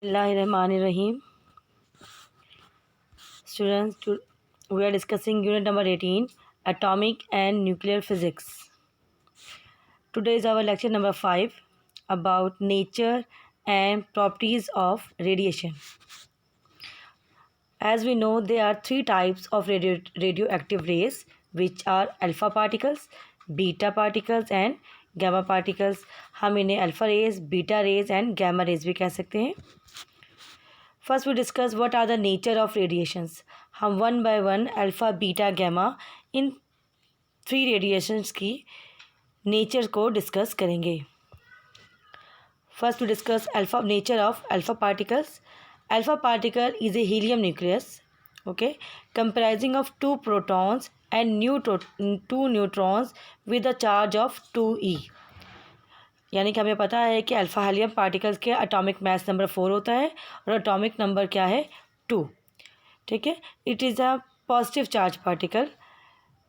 Bismillahirrahmanirrahim. Students, we are discussing unit number 18, Atomic and Nuclear Physics. Today is our lecture number 5 about nature and properties of radiation. As we know, there are three types of radioactive rays, which are alpha particles, beta particles and gamma particles. हम इन्हें alpha rays, beta rays and gamma rays भी कह सकते हैं. First we discuss what are the nature of radiations. हम one by one alpha beta gamma इन three radiations की nature को डिस्कस करेंगे. First we discuss alpha nature of alpha particles. Alpha particle is a helium nucleus, okay, comprising of 2 protons and 2 neutrons with a charge of 2e. यानी कि हमें पता है कि अल्फ़ा हीलियम पार्टिकल्स के एटॉमिक मास नंबर 4 होता है और एटॉमिक नंबर क्या है 2. ठीक है, it is a positive charge particle.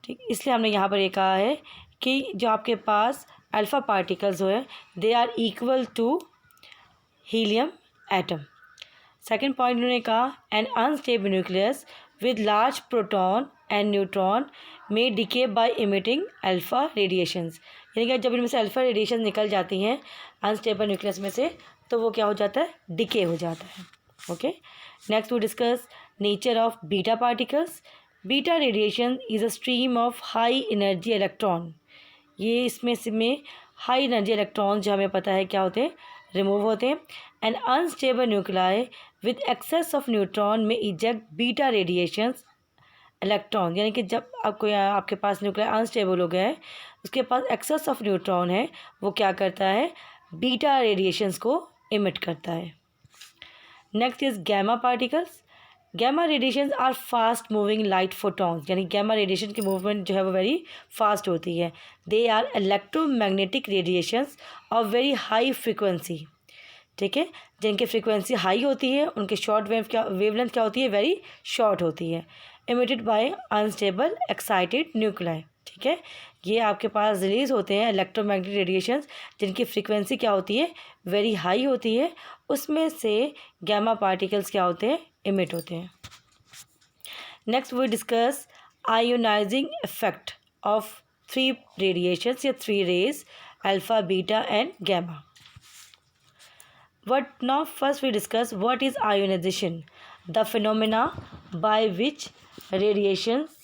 ठीक, इसलिए हमने यहाँ पर ये कहा है कि जो आपके पास अल्फ़ा पार्टिकल्स हो है they are equal to helium atom. Second point उन्होंने कहा an unstable nucleus with large proton and neutron में decay by emitting alpha radiations. यानी कि जब इनमें से अल्फ़ा रेडिएशन निकल जाती हैं अनस्टेबल न्यूक्लियस में से तो वो क्या हो जाता है, डिके हो जाता है. Okay, next we discuss nature of beta particles. Beta radiation is a stream of high energy electron. ये इसमें से में हाई एनर्जी इलेक्ट्रॉन जो हमें पता है क्या होते हैं, रिमूव होते हैं. And unstable nuclei with excess of neutron में इजेक्ट बीटा रेडिएशंस इलेक्ट्रॉन. यानी कि जब आपके पास न्यूक्लियर अनस्टेबल हो गया है, उसके पास एक्सेस ऑफ न्यूट्रॉन है, वो क्या करता है, बीटा रेडिएशंस को इमिट करता है. Next is gamma particles. Gamma radiations are fast moving light photons. यानी गैमा रेडिएशन की मूवमेंट जो है वो वेरी फास्ट होती है. They are electromagnetic radiations of very high frequency. ठीक है, जिनकी फ्रिक्वेंसी हाई होती है उनके शॉर्ट वेवलेंथ क्या होती है, वेरी शॉर्ट होती है. Emitted by unstable excited nuclei. ठीक है, ये आपके पास रिलीज होते हैं इलेक्ट्रोमैग्नेटिक रेडिएशंस जिनकी फ्रीक्वेंसी क्या होती है, वेरी हाई होती है. उसमें से गैमा पार्टिकल्स क्या होते हैं, इमिट होते हैं. Next we discuss ionising effect of 3 radiations या 3 rays alpha beta and gamma. What now first we discuss what is ionization. The phenomena by which radiations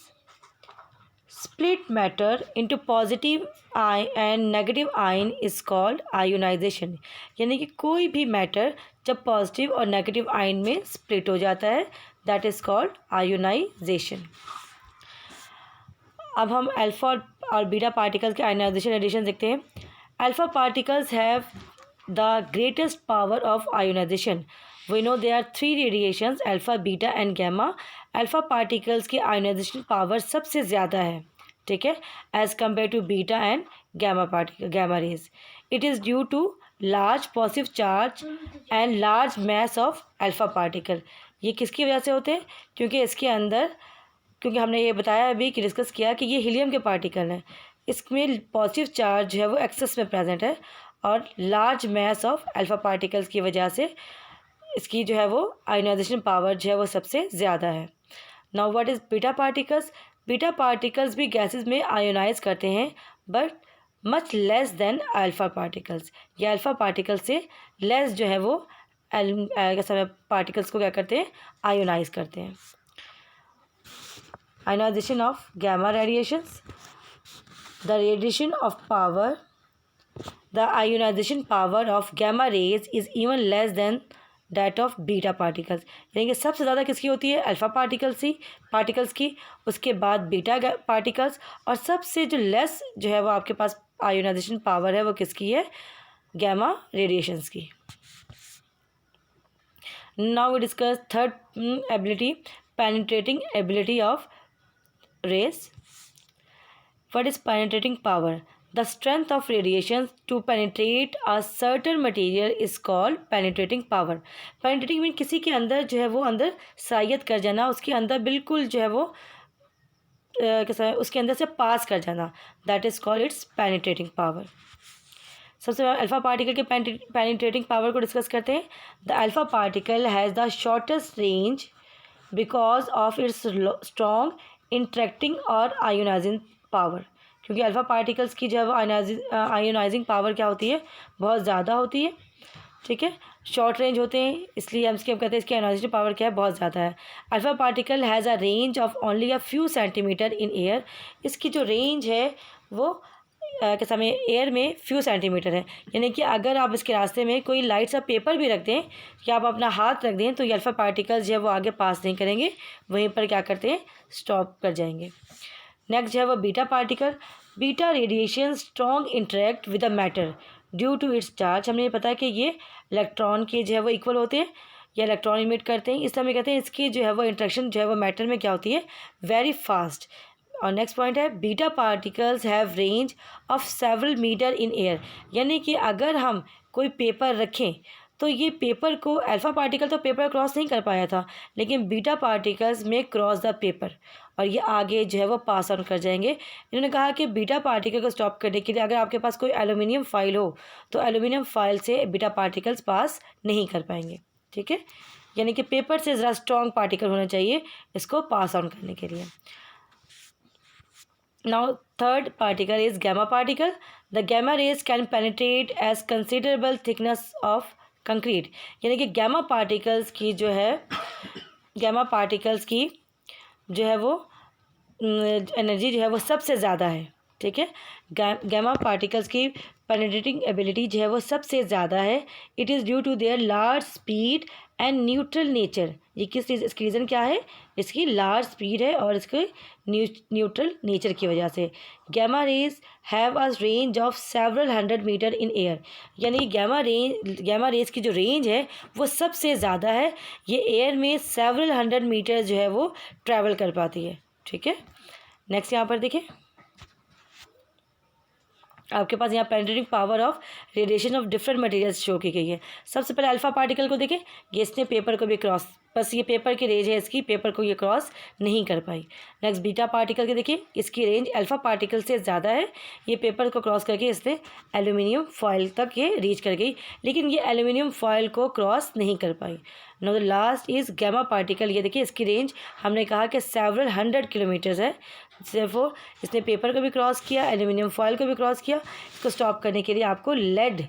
split matter into positive ion and negative ion is called ionization. यानी कि कोई भी matter जब positive और negative ion में split हो जाता है दैट इज़ कॉल्ड आयोनाइजेशन. अब हम अल्फा और बीटा पार्टिकल्स के आयोनाइजेशन रेडिएशन देखते हैं. Alpha particles have the greatest power of ionization. We know there are 3 radiations alpha, beta and gamma. Alpha particles की ionization power सबसे ज़्यादा है, ठीक है, as compared to beta and gamma rays. It is due to large positive charge and large mass of alpha particle. ये किसकी वजह से होते हैं, क्योंकि इसके अंदर, क्योंकि हमने ये बताया अभी कि डिस्कस किया कि ये हीलियम के पार्टिकल हैं, इसमें पॉजिटिव चार्ज जो है वो एक्सेस में प्रेजेंट है और large mass of alpha particles की वजह से इसकी जो है वो आयोनाइजेशन पावर जो है वो सबसे ज़्यादा है. Now what is beta particles. Beta particles भी गैसेस में आयोनाइज करते हैं but much less than alpha particles. ये अल्फ़ा पार्टिकल्स से लेस जो है वो पार्टिकल्स को क्या करते हैं, आयोनाइज करते हैं. Ionisation of gamma radiations. The radiation of power The ionization power of gamma rays is even less than that of beta particles. यानी कि सबसे ज़्यादा किसकी होती है, अल्फ़ा पार्टिकल्स की, उसके बाद बीटा पार्टिकल्स, और सबसे जो लेस जो है वो आपके पास आयोनाइजेशन पावर है वो किसकी है, गैमा रेडिएशंस की. Now we discuss third ability, penetrating ability of rays. What is penetrating power. The strength of radiations to penetrate a certain material is called penetrating power. Penetrating mean किसी के अंदर जो है वो अंदर सरायत कर जाना, उसके अंदर बिल्कुल जो है वो उसके अंदर से पास कर जाना, that is called its penetrating power. सबसे पहले अल्फा पार्टिकल के पेनिट्रेटिंग पावर को डिस्कस करते हैं। The alpha particle has the shortest range because of its strong interacting और आयोनाइजिंग पावर, क्योंकि अल्फा पार्टिकल्स की जब आयोनाइजिंग पावर क्या होती है, बहुत ज़्यादा होती है। ठीक है, शॉर्ट रेंज होते हैं, इसलिए हम कहते हैं इसकी आयोनाइजिंग पावर क्या है, बहुत ज़्यादा है। Alpha particle has a range of only a few centimetre in air. इसकी जो रेंज है वो के समय एयर में फ्यू सेंटीमीटर है, यानी कि अगर आप इसके रास्ते में कोई लाइट सा पेपर भी रख दें या आप अपना हाथ रख दें तो ये अल्फा पार्टिकल्स जो है वो आगे पास नहीं करेंगे, वहीं पर क्या करते हैं, स्टॉप कर जाएंगे। नेक्स्ट जो है वो beta particle. Beta radiation strong interact with the matter due to its charge. हमने ये पता है कि ये इलेक्ट्रॉन के जो है वो इक्वल होते हैं या इलेक्ट्रॉन इमिट करते हैं, इसलिए हम कहते हैं इसकी जो है वो इंटरेक्शन जो है वो मैटर में क्या होती है, वेरी फास्ट। और नेक्स्ट पॉइंट है beta particles have range of several metre in air, यानी कि अगर हम कोई पेपर रखें तो ये पेपर को, अल्फा पार्टिकल तो पेपर क्रॉस नहीं कर पाया था, लेकिन बीटा पार्टिकल्स में क्रॉस द पेपर और ये आगे जो है वो पास ऑन कर जाएंगे। इन्होंने कहा कि बीटा पार्टिकल को स्टॉप करने के लिए अगर आपके पास कोई एल्यूमिनियम फाइल हो तो एल्यूमिनियम फाइल से बीटा पार्टिकल्स पास नहीं कर पाएंगे। ठीक है, यानी कि पेपर से ज़रा स्ट्रॉन्ग पार्टिकल होना चाहिए इसको पास ऑन करने के लिए। Now third particle is gamma particle. The gamma rays can penetrate as considerable thickness of concrete. यानी कि gamma particles की जो है, gamma particles की जो है वो एनर्जी जो है वो सबसे ज़्यादा है। ठीक है, गैमा पार्टिकल्स की पेनिट्रेटिंग एबिलिटी जो है वो सबसे ज़्यादा है। It is due to their large speed and neutral nature. ये किस इसकी रीज़न क्या है, इसकी लार्ज स्पीड है और इसके न्यूट्रल नेचर की वजह से। Gamma rays have a range of several 100 metre in air, यानी गैमा रेज की जो रेंज है वो सबसे ज़्यादा है, ये एयर में सेवरल 100 मीटर जो है वो ट्रैवल कर पाती है। ठीक है, नेक्स्ट यहाँ पर देखें, आपके पास यहाँ penetrating power of radiation of different materials show की गई है। सबसे पहले अल्फा पार्टिकल को देखें, ये इसने पेपर को भी क्रॉस, बस ये पेपर की रेंज है इसकी, पेपर को ये क्रॉस नहीं कर पाई। नेक्स्ट बीटा पार्टिकल के देखिए, इसकी रेंज अल्फा पार्टिकल से ज़्यादा है, ये पेपर को क्रॉस करके इसने एल्यूमिनियम फॉयल तक ये रीच कर गई, लेकिन ये एल्यूमिनियम फॉयल को क्रॉस नहीं कर पाई। No the last is gamma particle. ये देखिए इसकी रेंज हमने कहा कि सेवरल 100 किलोमीटर्स है, सिर्फ वो इसने पेपर को भी क्रॉस किया, एल्यूमिनियम फॉयल को भी क्रॉस किया। इसको स्टॉप करने के लिए आपको लेड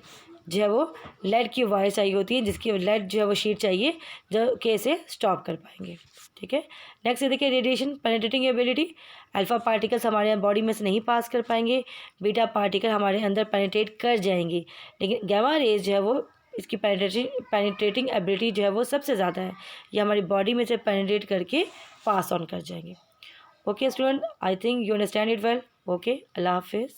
जो है वो, लेड की वायर चाहिए होती है, जिसकी लेड जो है वो शीट चाहिए जो कि इसे स्टॉप कर पाएंगे। ठीक है, नेक्स्ट ये देखिए radiation penetrating ability. Alpha particles हमारे बॉडी में से नहीं पास कर पाएंगे, बीटा पार्टिकल हमारे अंदर पेनिट्रेट कर जाएंगी, लेकिन गैमा रेज जो है वो इसकी पेनिट्रेटिंग एबिलिटी जो है वो सबसे ज़्यादा है, ये हमारी बॉडी में से पेनिट्रेट करके पास ऑन कर जाएंगे। Okay student, I think you understand it well. Okay, अल्लाह हाफिज़।